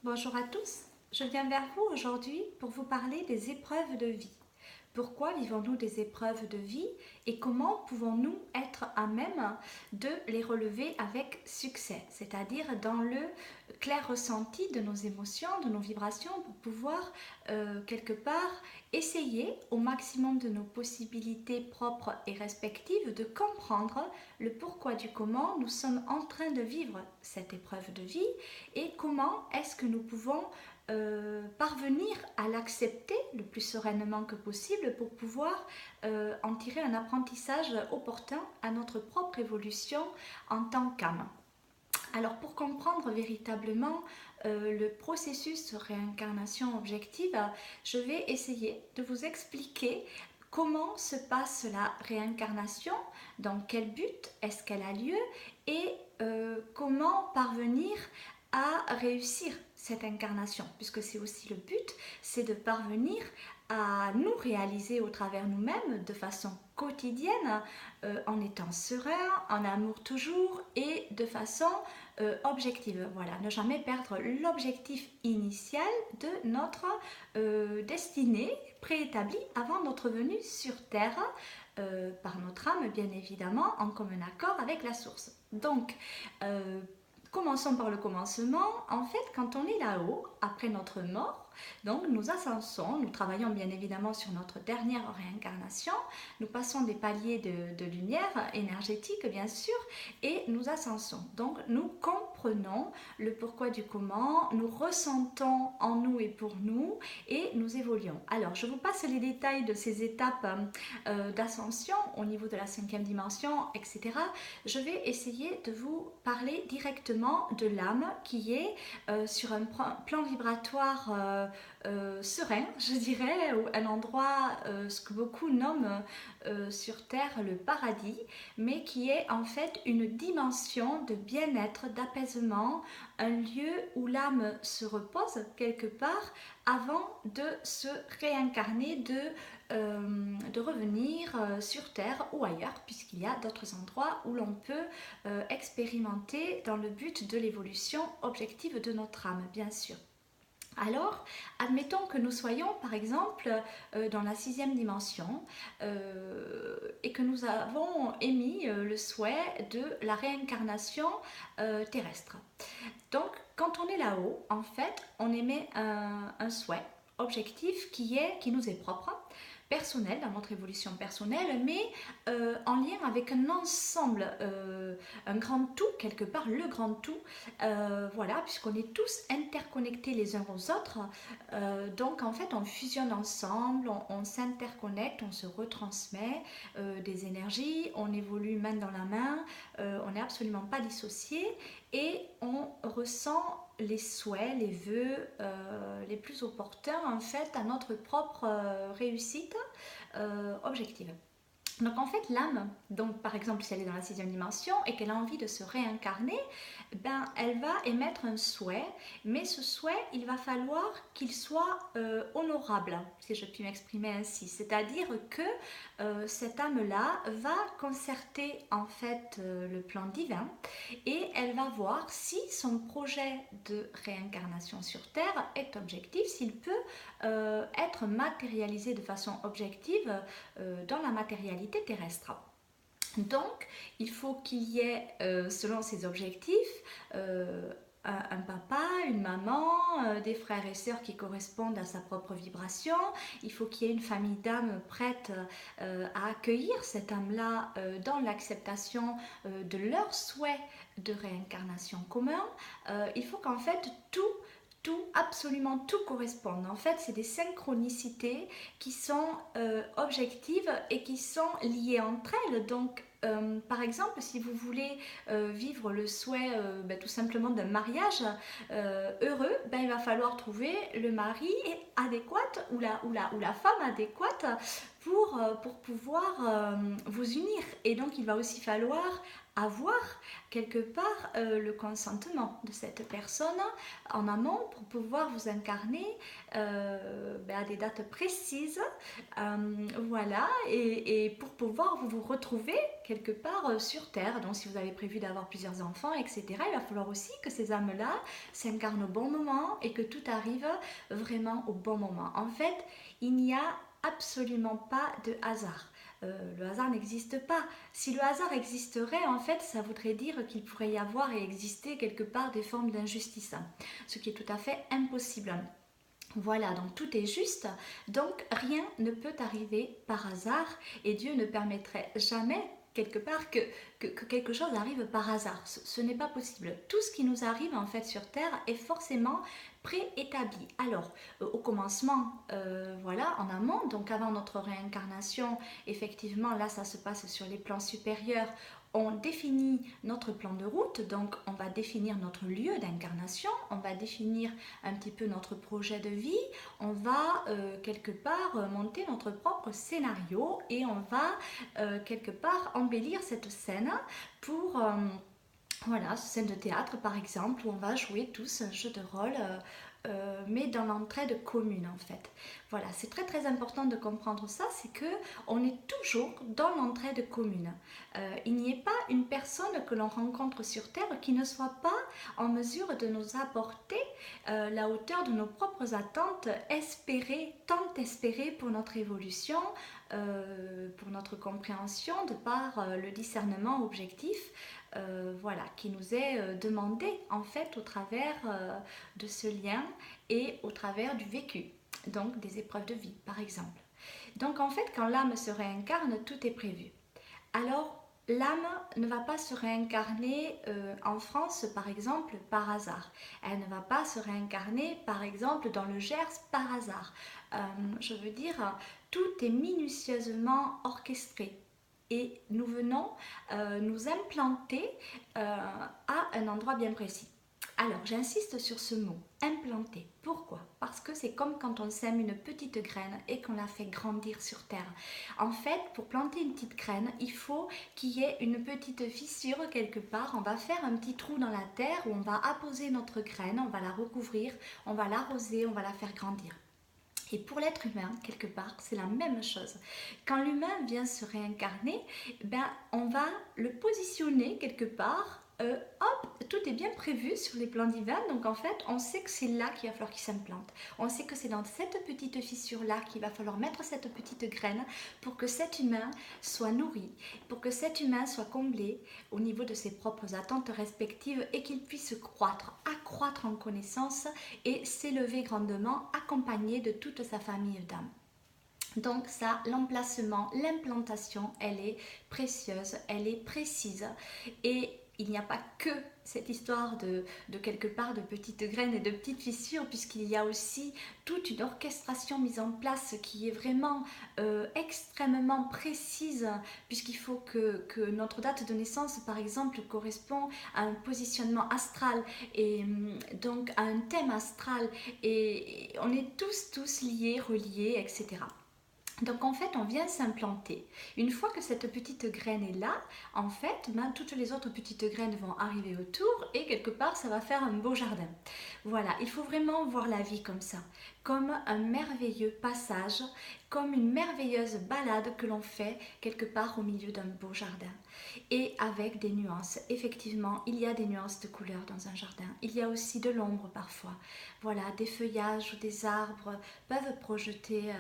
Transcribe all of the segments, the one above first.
Bonjour à tous, je viens vers vous aujourd'hui pour vous parler des épreuves de vie. Pourquoi vivons-nous des épreuves de vie et comment pouvons-nous être à même de les relever avec succès, c'est-à-dire dans le clair ressenti de nos émotions, de nos vibrations, pour pouvoir quelque part essayer au maximum de nos possibilités propres et respectives de comprendre le pourquoi du comment nous sommes en train de vivre cette épreuve de vie et comment est-ce que nous pouvons parvenir à l'accepter le plus sereinement que possible pour pouvoir en tirer un apprentissage opportun à notre propre évolution en tant qu'âme. Alors pour comprendre véritablement le processus de réincarnation objective, je vais essayer de vous expliquer comment se passe la réincarnation, dans quel but est-ce qu'elle a lieu et comment parvenir à réussir cette incarnation, puisque c'est aussi le but, c'est de parvenir à nous réaliser au travers nous-mêmes de façon quotidienne, en étant serein, en amour toujours et de façon objective. Voilà, ne jamais perdre l'objectif initial de notre destinée préétablie avant notre venue sur Terre, par notre âme bien évidemment, en commun accord avec la source. Donc, commençons par le commencement. En fait, quand on est là-haut, après notre mort, donc nous ascensons, nous travaillons bien évidemment sur notre dernière réincarnation, nous passons des paliers de lumière énergétique bien sûr, et nous ascensons. Donc nous comprenons le pourquoi du comment, nous ressentons en nous et pour nous, et nous évoluons. Alors je vous passe les détails de ces étapes d'ascension au niveau de la 5e dimension, etc. Je vais essayer de vous parler directement de l'âme qui est sur un plan vibratoire serein, je dirais, ou un endroit, ce que beaucoup nomment sur Terre le paradis, mais qui est en fait une dimension de bien-être, d'apaisement, un lieu où l'âme se repose quelque part avant de se réincarner, de revenir sur Terre ou ailleurs, puisqu'il y a d'autres endroits où l'on peut expérimenter dans le but de l'évolution objective de notre âme, bien sûr. Alors, admettons que nous soyons par exemple dans la 6e dimension et que nous avons émis le souhait de la réincarnation terrestre. Donc, quand on est là-haut, en fait, on émet un souhait objectif qui nous est propre, personnel, dans notre évolution personnelle, mais en lien avec un ensemble, un grand tout, quelque part, le grand tout, voilà, puisqu'on est tous interconnectés les uns aux autres, donc en fait on fusionne ensemble, on s'interconnecte, on se retransmet des énergies, on évolue main dans la main, on n'est absolument pas dissociés et on ressent les souhaits, les vœux les plus opportuns en fait à notre propre réussite objective. Donc en fait l'âme, donc par exemple si elle est dans la 6e dimension et qu'elle a envie de se réincarner, ben, elle va émettre un souhait, mais ce souhait il va falloir qu'il soit honorable, si je puis m'exprimer ainsi. C'est-à-dire que cette âme-là va concerter en fait le plan divin et elle va voir si son projet de réincarnation sur Terre est objectif, s'il peut être matérialisé de façon objective dans la matérialité terrestre. Donc, il faut qu'il y ait, selon ces objectifs, un papa, une maman, des frères et sœurs qui correspondent à sa propre vibration. Il faut qu'il y ait une famille d'âmes prête à accueillir cette âme-là dans l'acceptation de leurs souhaits de réincarnation commun. Il faut qu'en fait tout, absolument tout corresponde. En fait, c'est des synchronicités qui sont objectives et qui sont liées entre elles. Donc, par exemple, si vous voulez vivre le souhait tout simplement d'un mariage heureux, il va falloir trouver le mari adéquat ou la femme adéquate pour pouvoir vous unir. Et donc, il va aussi falloir avoir quelque part le consentement de cette personne en amont pour pouvoir vous incarner à des dates précises, voilà, et pour pouvoir vous retrouver quelque part sur Terre. Donc si vous avez prévu d'avoir plusieurs enfants, etc., il va falloir aussi que ces âmes-là s'incarnent au bon moment et que tout arrive vraiment au bon moment. En fait, il n'y a absolument pas de hasard. Le hasard n'existe pas. Si le hasard existerait, en fait, ça voudrait dire qu'il pourrait y avoir et exister quelque part des formes d'injustice, ce qui est tout à fait impossible. Voilà, donc tout est juste, donc rien ne peut arriver par hasard et Dieu ne permettrait jamais quelque part que quelque chose arrive par hasard. Ce n'est pas possible. Tout ce qui nous arrive en fait sur Terre est forcément préétabli. Alors, au commencement, voilà, en amont, donc avant notre réincarnation, effectivement, là ça se passe sur les plans supérieurs. On définit notre plan de route, donc on va définir notre lieu d'incarnation, on va définir un petit peu notre projet de vie, on va quelque part monter notre propre scénario et on va quelque part embellir cette scène pour voilà, scène de théâtre par exemple où on va jouer tous un jeu de rôle mais dans l'entraide commune en fait. Voilà, c'est très très important de comprendre ça, c'est que on est toujours dans l'entraide commune. Il n'y ait pas une personne que l'on rencontre sur Terre qui ne soit pas en mesure de nous apporter la hauteur de nos propres attentes espérées, tant espérées pour notre évolution, pour notre compréhension de par le discernement objectif. Voilà, qui nous est demandé en fait au travers de ce lien et au travers du vécu, donc des épreuves de vie par exemple. Donc en fait quand l'âme se réincarne, tout est prévu. Alors l'âme ne va pas se réincarner en France par exemple par hasard. Elle ne va pas se réincarner par exemple dans le Gers par hasard. Je veux dire, tout est minutieusement orchestré. Et nous venons nous implanter à un endroit bien précis. Alors, j'insiste sur ce mot, implanter. Pourquoi? Parce que c'est comme quand on sème une petite graine et qu'on la fait grandir sur terre. En fait, pour planter une petite graine, il faut qu'il y ait une petite fissure quelque part. On va faire un petit trou dans la terre où on va apposer notre graine, on va la recouvrir, on va l'arroser, on va la faire grandir. Et pour l'être humain, quelque part, c'est la même chose. Quand l'humain vient se réincarner, ben, on va le positionner quelque part. Hop, tout est bien prévu sur les plans divins. Donc en fait, on sait que c'est là qu'il va falloir qu'il s'implante. On sait que c'est dans cette petite fissure-là qu'il va falloir mettre cette petite graine pour que cet humain soit nourri, pour que cet humain soit comblé au niveau de ses propres attentes respectives et qu'il puisse croître, accroître en connaissance et s'élever grandement, accompagné de toute sa famille d'âmes. Donc ça, l'emplacement, l'implantation, elle est précieuse, elle est précise et il n'y a pas que cette histoire de quelque part de petites graines et de petites fissures, puisqu'il y a aussi toute une orchestration mise en place qui est vraiment extrêmement précise, puisqu'il faut que notre date de naissance, par exemple, correspond à un positionnement astral et donc à un thème astral, et on est tous liés, reliés, etc. Donc en fait, on vient s'implanter. Une fois que cette petite graine est là, en fait, ben, toutes les autres petites graines vont arriver autour et quelque part, ça va faire un beau jardin. Voilà, il faut vraiment voir la vie comme ça, comme un merveilleux passage, comme une merveilleuse balade que l'on fait quelque part au milieu d'un beau jardin. Et avec des nuances. Effectivement, il y a des nuances de couleurs dans un jardin. Il y a aussi de l'ombre parfois. Voilà, des feuillages ou des arbres peuvent projeter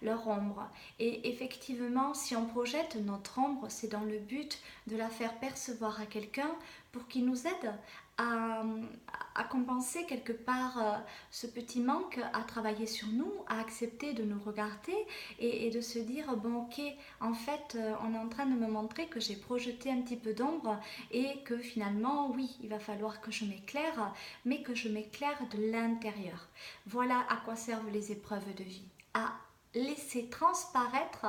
leur ombre. Et effectivement, si on projette notre ombre, c'est dans le but de la faire percevoir à quelqu'un pour qu'il nous aide à compenser quelque part ce petit manque, à travailler sur nous, à accepter de nous regarder et de se dire bon ok, en fait on est en train de me montrer que j'ai projeté un petit peu d'ombre et que finalement oui, il va falloir que je m'éclaire, mais que je m'éclaire de l'intérieur. Voilà à quoi servent les épreuves de vie, à laisser transparaître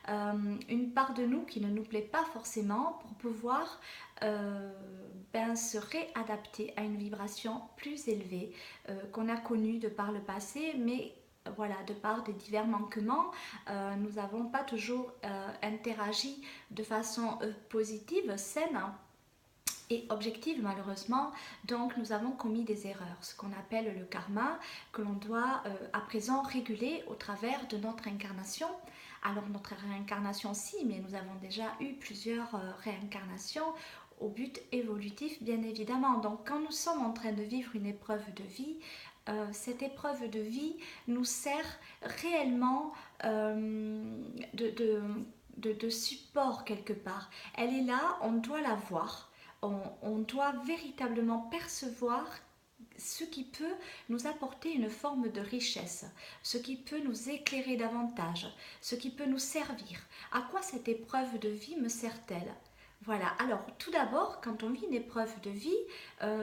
une part de nous qui ne nous plaît pas forcément pour pouvoir se réadapter à une vibration plus élevée qu'on a connue de par le passé, mais voilà, de par des divers manquements, nous n'avons pas toujours interagi de façon positive, saine, et objective malheureusement, donc nous avons commis des erreurs, ce qu'on appelle le karma, que l'on doit à présent réguler au travers de notre incarnation. Alors notre réincarnation si, mais nous avons déjà eu plusieurs réincarnations au but évolutif bien évidemment. Donc quand nous sommes en train de vivre une épreuve de vie, cette épreuve de vie nous sert réellement de support quelque part. Elle est là, on doit la voir. On doit véritablement percevoir ce qui peut nous apporter une forme de richesse, ce qui peut nous éclairer davantage, ce qui peut nous servir. À quoi cette épreuve de vie me sert-elle? Voilà, alors tout d'abord, quand on vit une épreuve de vie,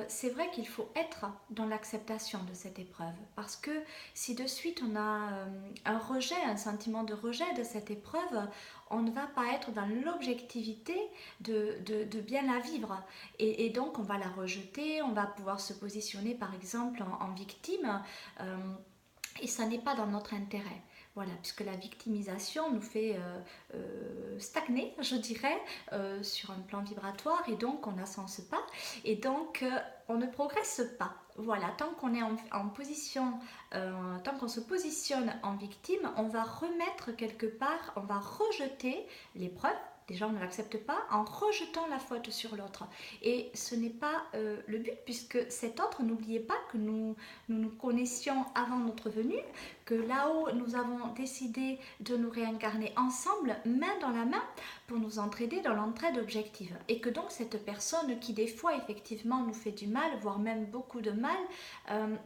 c'est vrai qu'il faut être dans l'acceptation de cette épreuve. Parce que si de suite on a un rejet, un sentiment de rejet de cette épreuve, on ne va pas être dans l'objectivité de bien la vivre. Et donc on va la rejeter, on va pouvoir se positionner par exemple en victime, et ça n'est pas dans notre intérêt. Voilà, puisque la victimisation nous fait stagner, je dirais, sur un plan vibratoire, et donc on n'avance pas, et donc on ne progresse pas. Voilà, tant qu'on est en position, tant qu'on se positionne en victime, on va remettre quelque part, on va rejeter l'épreuve. Déjà, on ne l'accepte pas en rejetant la faute sur l'autre. Et ce n'est pas le but, puisque cet autre, n'oubliez pas que nous connaissions avant notre venue, que là-haut, nous avons décidé de nous réincarner ensemble, main dans la main, pour nous entraider dans l'entraide objective. Et que donc cette personne qui des fois, effectivement, nous fait du mal, voire même beaucoup de mal,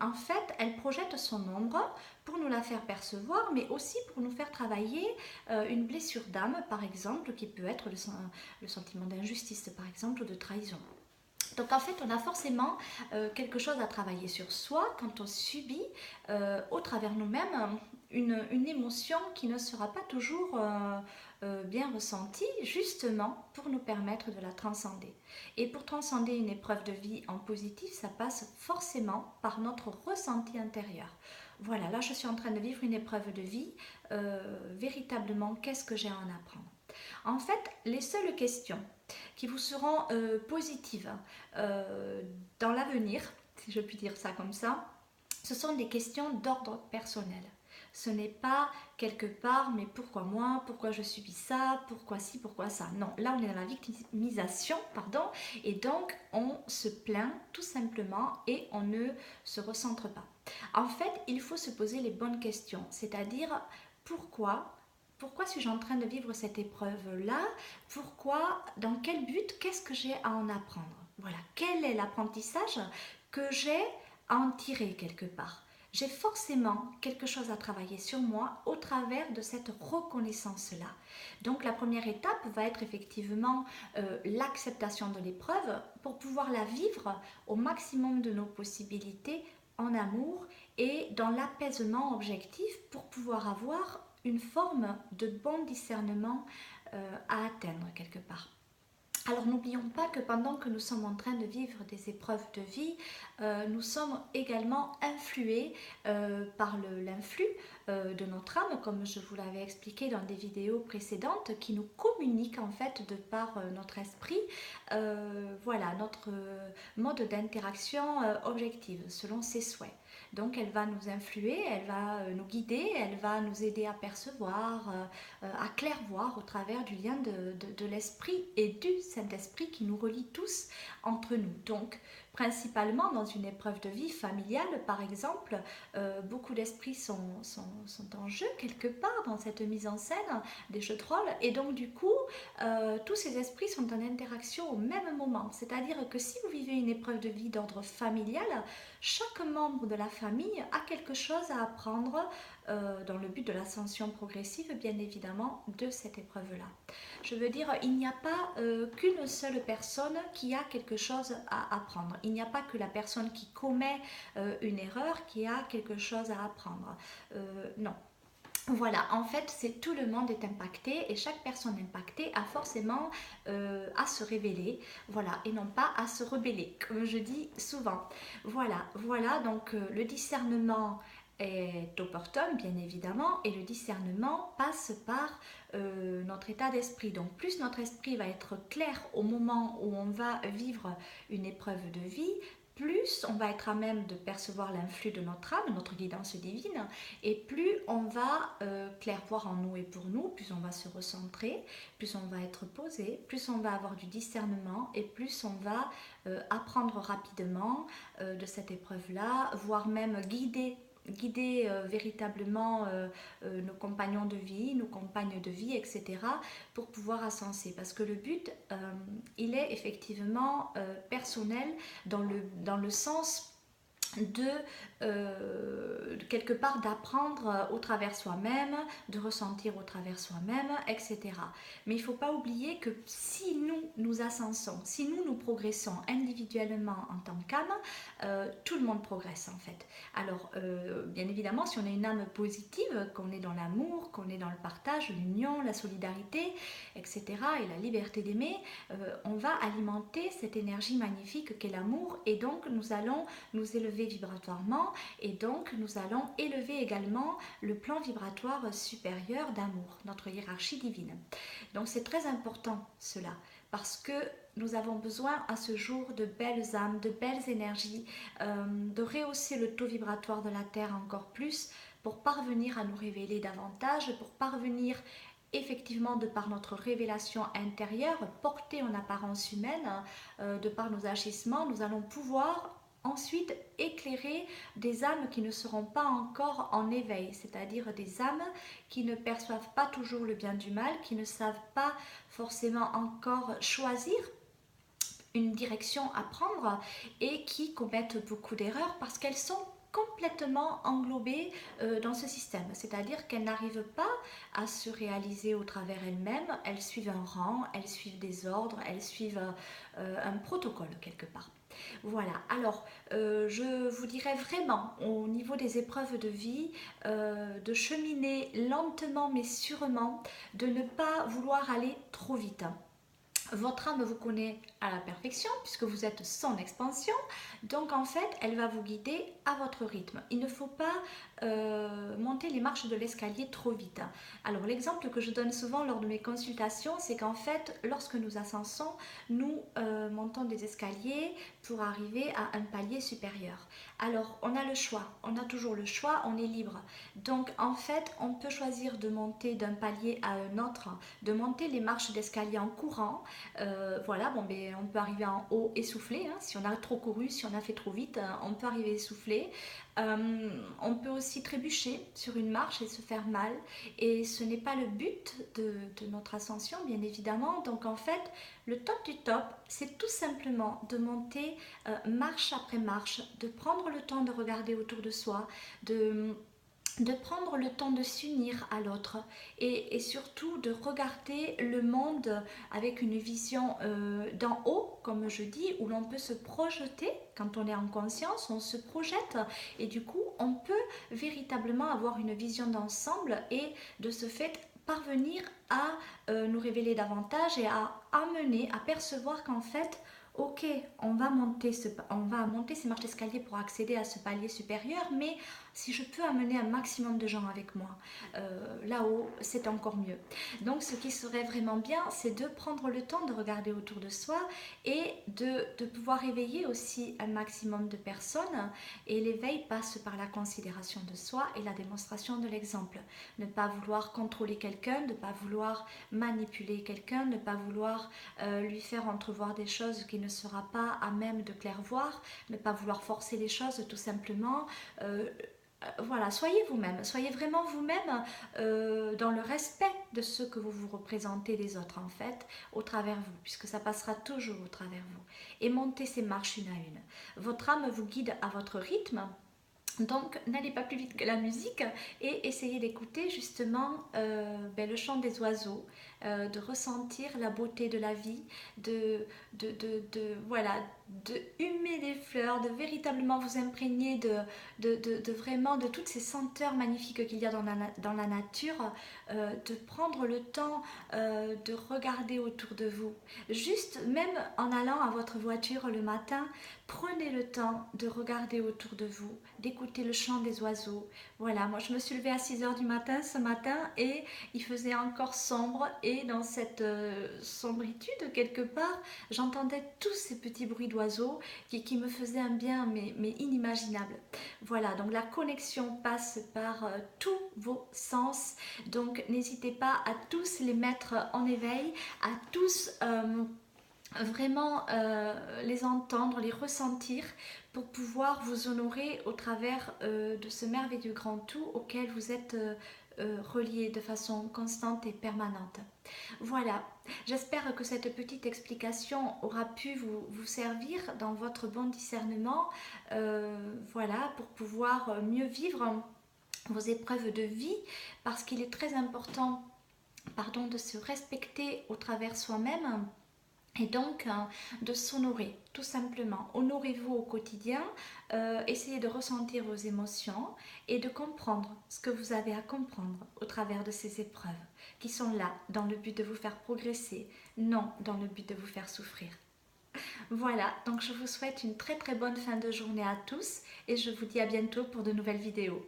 en fait, elle projette son ombre pour nous la faire percevoir, mais aussi pour nous faire travailler une blessure d'âme, par exemple, qui peut être le sentiment d'injustice, par exemple, ou de trahison. Donc en fait, on a forcément quelque chose à travailler sur soi quand on subit au travers nous-mêmes une émotion qui ne sera pas toujours bien ressentie, justement pour nous permettre de la transcender. Et pour transcender une épreuve de vie en positif, ça passe forcément par notre ressenti intérieur. Voilà, là je suis en train de vivre une épreuve de vie. Véritablement, qu'est-ce que j'ai à en apprendre? En fait, les seules questions qui vous seront positives dans l'avenir, si je puis dire ça comme ça, ce sont des questions d'ordre personnel. Ce n'est pas quelque part, mais pourquoi moi, pourquoi je subis ça, pourquoi ci, pourquoi ça. Non, là on est dans la victimisation, pardon, et donc on se plaint tout simplement et on ne se recentre pas. En fait, il faut se poser les bonnes questions, c'est-à-dire pourquoi suis-je en train de vivre cette épreuve-là? Pourquoi? Dans quel but? Qu'est-ce que j'ai à en apprendre? Voilà, quel est l'apprentissage que j'ai à en tirer quelque part? J'ai forcément quelque chose à travailler sur moi au travers de cette reconnaissance-là. Donc la première étape va être effectivement l'acceptation de l'épreuve pour pouvoir la vivre au maximum de nos possibilités en amour et dans l'apaisement objectif pour pouvoir avoir une forme de bon discernement à atteindre quelque part. Alors n'oublions pas que pendant que nous sommes en train de vivre des épreuves de vie, nous sommes également influés par l'influx de notre âme, comme je vous l'avais expliqué dans des vidéos précédentes, qui nous communique en fait de par notre esprit, voilà, notre mode d'interaction objective, selon ses souhaits. Donc elle va nous influer, elle va nous guider, elle va nous aider à percevoir, à clairvoir au travers du lien de l'esprit et du Saint-Esprit qui nous relie tous entre nous. Donc principalement dans une épreuve de vie familiale par exemple, beaucoup d'esprits sont en jeu quelque part dans cette mise en scène des jeux de rôle, et donc du coup tous ces esprits sont en interaction au même moment, c'est-à-dire que si vous vivez une épreuve de vie d'ordre familial, chaque membre de la famille a quelque chose à apprendre dans le but de l'ascension progressive, bien évidemment, de cette épreuve-là. Je veux dire, il n'y a pas qu'une seule personne qui a quelque chose à apprendre. Il n'y a pas que la personne qui commet une erreur qui a quelque chose à apprendre. Non. Voilà, en fait, c'est tout le monde est impacté et chaque personne impactée a forcément à se révéler, voilà, et non pas à se rebeller, comme je dis souvent. Voilà, donc le discernement est opportune, bien évidemment, et le discernement passe par notre état d'esprit. Donc plus notre esprit va être clair au moment où on va vivre une épreuve de vie, plus on va être à même de percevoir l'influx de notre âme, notre guidance divine, et plus on va clairvoir en nous et pour nous, plus on va se recentrer, plus on va être posé, plus on va avoir du discernement et plus on va apprendre rapidement de cette épreuve-là, voire même guider véritablement nos compagnons de vie, nos compagnes de vie, etc., pour pouvoir ascenser. Parce que le but, il est effectivement personnel dans le sens quelque part d'apprendre au travers soi-même, de ressentir au travers soi-même, etc. Mais il ne faut pas oublier que si nous ascensons, si nous progressons individuellement en tant qu'âme, tout le monde progresse en fait. Alors, bien évidemment, si on a une âme positive, qu'on est dans l'amour, qu'on est dans le partage, l'union, la solidarité, etc., et la liberté d'aimer, on va alimenter cette énergie magnifique qu'est l'amour, et donc nous allons nous élever vibratoirement, et donc nous allons élever également le plan vibratoire supérieur d'amour, notre hiérarchie divine. Donc c'est très important cela, parce que nous avons besoin à ce jour de belles âmes, de belles énergies, de rehausser le taux vibratoire de la Terre encore plus pour parvenir à nous révéler davantage, pour parvenir effectivement, de par notre révélation intérieure, portée en apparence humaine, de par nos agissements, nous allons pouvoir ensuite éclairer des âmes qui ne seront pas encore en éveil, c'est-à-dire des âmes qui ne perçoivent pas toujours le bien du mal, qui ne savent pas forcément encore choisir une direction à prendre et qui commettent beaucoup d'erreurs parce qu'elles sont complètement englobées dans ce système, c'est-à-dire qu'elles n'arrivent pas à se réaliser au travers elles-mêmes, elles suivent un rang, elles suivent des ordres, elles suivent un protocole quelque part. Voilà, alors je vous dirais vraiment au niveau des épreuves de vie, de cheminer lentement mais sûrement, de ne pas vouloir aller trop vite. Votre âme vous connaît à la perfection puisque vous êtes son expansion, donc en fait elle va vous guider à votre rythme. Il ne faut pas monter les marches de l'escalier trop vite. Alors l'exemple que je donne souvent lors de mes consultations, c'est qu'en fait lorsque nous ascensons, nous montons des escaliers pour arriver à un palier supérieur. Alors on a le choix, on a toujours le choix, on est libre. Donc en fait on peut choisir de monter d'un palier à un autre, de monter les marches d'escalier en courant. Voilà, bon, ben, on peut arriver en haut essoufflé, hein, si on a trop couru, si on a fait trop vite, on peut arriver essoufflé. On peut aussi trébucher sur une marche et se faire mal, et ce n'est pas le but de notre ascension, bien évidemment. Donc en fait, le top du top, c'est tout simplement de monter marche après marche, de prendre le temps de regarder autour de soi, de prendre le temps de s'unir à l'autre, et surtout de regarder le monde avec une vision d'en haut, comme je dis, où l'on peut se projeter. Quand on est en conscience, on se projette, et du coup on peut véritablement avoir une vision d'ensemble et de ce fait parvenir à nous révéler davantage et à amener, à percevoir qu'en fait, ok, on va monter ces marches d'escalier pour accéder à ce palier supérieur, mais si je peux amener un maximum de gens avec moi là-haut, c'est encore mieux. Donc ce qui serait vraiment bien, c'est de prendre le temps de regarder autour de soi et de pouvoir éveiller aussi un maximum de personnes. Et l'éveil passe par la considération de soi et la démonstration de l'exemple. Ne pas vouloir contrôler quelqu'un, ne pas vouloir manipuler quelqu'un, ne pas vouloir lui faire entrevoir des choses qu'il ne sera pas à même de clairvoir, ne pas vouloir forcer les choses tout simplement. Voilà, soyez vous-même, soyez vraiment vous-même dans le respect de ce que vous vous représentez des autres en fait, au travers vous, puisque ça passera toujours au travers vous. Et montez ces marches une à une. Votre âme vous guide à votre rythme. Donc n'allez pas plus vite que la musique et essayez d'écouter justement le chant des oiseaux, de ressentir la beauté de la vie, voilà, de humer les fleurs, de véritablement vous imprégner vraiment de toutes ces senteurs magnifiques qu'il y a dans la nature, de prendre le temps de regarder autour de vous. Juste, même en allant à votre voiture le matin, prenez le temps de regarder autour de vous, d'écouter le chant des oiseaux. Voilà, moi je me suis levée à 6 heures du matin ce matin et il faisait encore sombre, et dans cette sombritude quelque part, j'entendais tous ces petits bruits d'oiseaux qui me faisaient un bien mais inimaginable. Voilà, donc la connexion passe par tous vos sens, donc n'hésitez pas à tous les mettre en éveil, à tous vraiment les entendre, les ressentir pour pouvoir vous honorer au travers de ce merveilleux grand tout auquel vous êtes reliés de façon constante et permanente. Voilà, j'espère que cette petite explication aura pu vous servir dans votre bon discernement, voilà, pour pouvoir mieux vivre vos épreuves de vie, parce qu'il est très important, pardon, de se respecter au travers soi-même et donc de s'honorer, tout simplement. Honorez-vous au quotidien, essayez de ressentir vos émotions et de comprendre ce que vous avez à comprendre au travers de ces épreuves qui sont là dans le but de vous faire progresser, non dans le but de vous faire souffrir. Voilà, donc je vous souhaite une très très bonne fin de journée à tous et je vous dis à bientôt pour de nouvelles vidéos.